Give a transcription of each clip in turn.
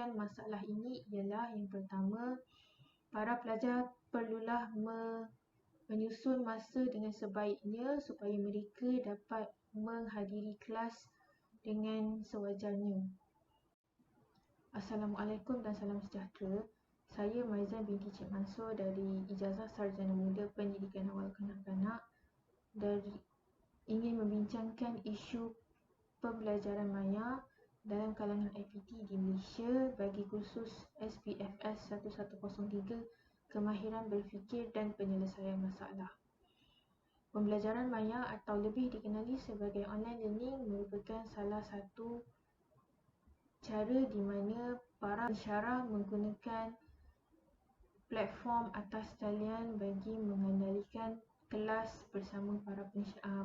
menyelesaikan masalah ini ialah yang pertama, para pelajar perlulah menyusun masa dengan sebaiknya supaya mereka dapat menghadiri kelas dengan sewajarnya. Assalamualaikum dan salam sejahtera. Saya Maizan binti Cik Mansur dari Ijazah Sarjana Muda Pendidikan Awal Kanak-kanak ingin membincangkan isu pembelajaran maya dalam kalangan IPT di Malaysia bagi kursus SPFS 1103 Kemahiran Berfikir dan Penyelesaian Masalah. Pembelajaran maya atau lebih dikenali sebagai online learning merupakan salah satu cara di mana para pensyarah menggunakan platform atas talian bagi mengendalikan kelas bersama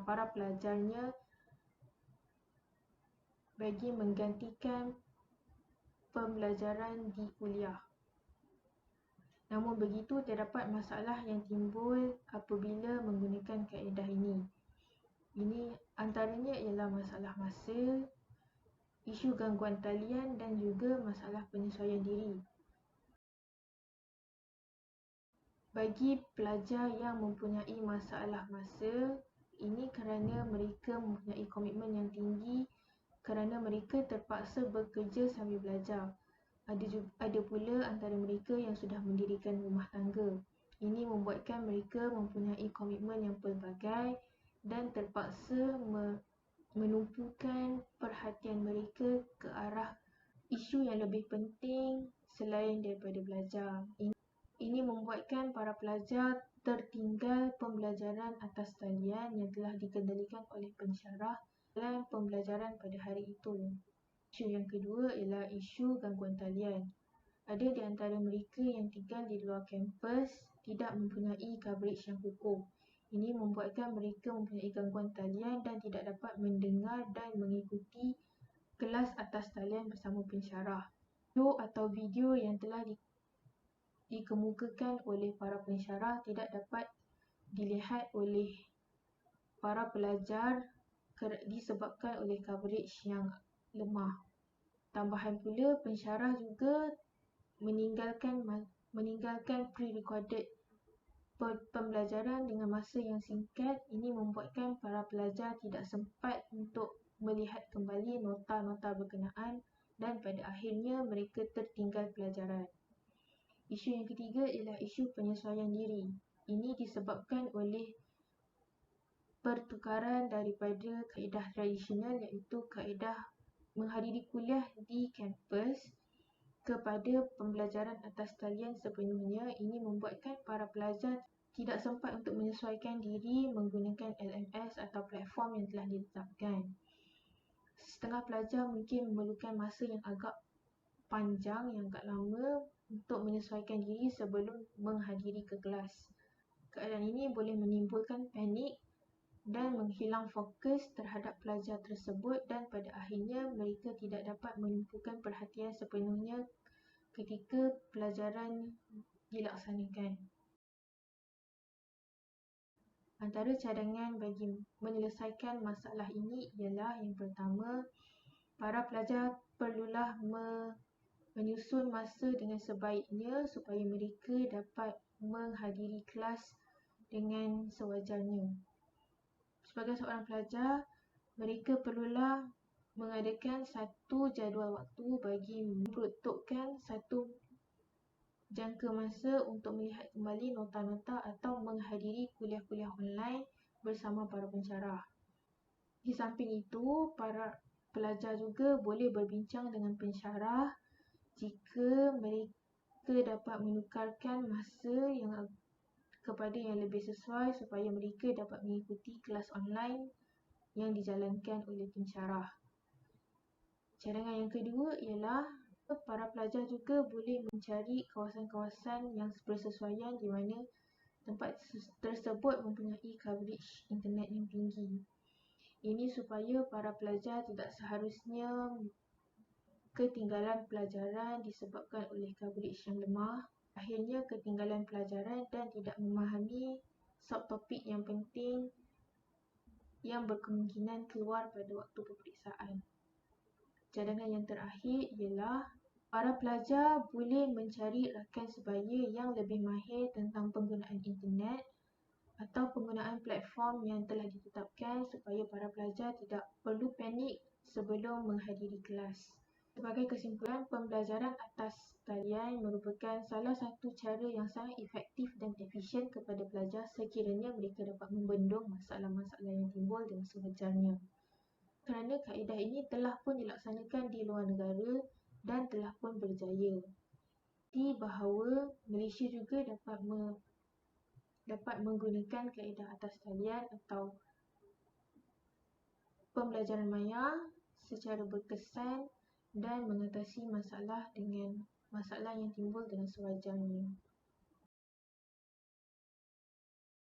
para pelajarnya bagi menggantikan pembelajaran di kuliah. Namun begitu, terdapat masalah yang timbul apabila menggunakan kaedah ini. Ini antaranya ialah masalah masa, isu gangguan talian dan juga masalah penyesuaian diri. Bagi pelajar yang mempunyai masalah masa, ini kerana mereka mempunyai komitmen yang tinggi kerana mereka terpaksa bekerja sambil belajar. Ada pula antara mereka yang sudah mendirikan rumah tangga. Ini membuatkan mereka mempunyai komitmen yang pelbagai dan terpaksa menumpukan perhatian mereka ke arah isu yang lebih penting selain daripada belajar. Ini membuatkan para pelajar tertinggal pembelajaran atas talian yang telah dikendalikan oleh pensyarah dalam pembelajaran pada hari itu. Isu yang kedua ialah isu gangguan talian. Ada di antara mereka yang tinggal di luar kampus tidak mempunyai coverage yang kukuh. Ini membuatkan mereka mempunyai gangguan talian dan tidak dapat mendengar dan mengikuti kelas atas talian bersama pensyarah. Video yang telah dikemukakan oleh para pensyarah tidak dapat dilihat oleh para pelajar disebabkan oleh coverage yang lemah. Tambahan pula, pensyarah juga meninggalkan pre-recorded pembelajaran dengan masa yang singkat. Ini membuatkan para pelajar tidak sempat untuk melihat kembali nota-nota berkenaan dan pada akhirnya mereka tertinggal pelajaran. Isu yang ketiga ialah isu penyesuaian diri. Ini disebabkan oleh pertukaran daripada kaedah tradisional iaitu kaedah menghadiri kuliah di kampus kepada pembelajaran atas talian sepenuhnya. Ini membuatkan para pelajar tidak sempat untuk menyesuaikan diri menggunakan LMS atau platform yang telah ditetapkan. Setengah pelajar mungkin memerlukan masa yang agak panjang, yang agak lama untuk menyesuaikan diri sebelum menghadiri ke kelas. Keadaan ini boleh menimbulkan panik dan menghilang fokus terhadap pelajar tersebut dan pada akhirnya mereka tidak dapat menumpukan perhatian sepenuhnya ketika pelajaran dilaksanakan. Antara cadangan bagi menyelesaikan masalah ini ialah yang pertama, para pelajar perlulah menyusun masa dengan sebaiknya supaya mereka dapat menghadiri kelas dengan sewajarnya. Sebagai seorang pelajar, mereka perlulah mengadakan satu jadual waktu bagi memperuntukkan satu jangka masa untuk melihat kembali nota-nota atau menghadiri kuliah-kuliah online bersama para pensyarah. Di samping itu, para pelajar juga boleh berbincang dengan pensyarah jika mereka dapat menukarkan masa kepada yang lebih sesuai supaya mereka dapat mengikuti kelas online yang dijalankan oleh pensyarah. Cadangan yang kedua ialah para pelajar juga boleh mencari kawasan-kawasan yang bersesuaian di mana tempat tersebut mempunyai coverage internet yang tinggi. Ini supaya para pelajar tidak seharusnya ketinggalan pelajaran disebabkan oleh coverage yang lemah, akhirnya ketinggalan pelajaran dan tidak memahami subtopik yang penting yang berkemungkinan keluar pada waktu peperiksaan. Cadangan yang terakhir ialah Para pelajar boleh mencari rakan sebaya yang lebih mahir tentang penggunaan internet atau penggunaan platform yang telah ditetapkan supaya para pelajar tidak perlu panik sebelum menghadiri kelas. Sebagai kesimpulan, pembelajaran atas talian merupakan salah satu cara yang sangat efektif dan efisien kepada pelajar sekiranya mereka dapat membendung masalah-masalah yang timbul dengan sewajarnya. Kerana kaedah ini telah pun dilaksanakan di luar negara dan telah pun berjaya. Di bahawa Malaysia juga dapat menggunakan kaedah atas talian atau pembelajaran maya secara berkesan dan mengatasi masalah yang timbul dengan sewajarnya.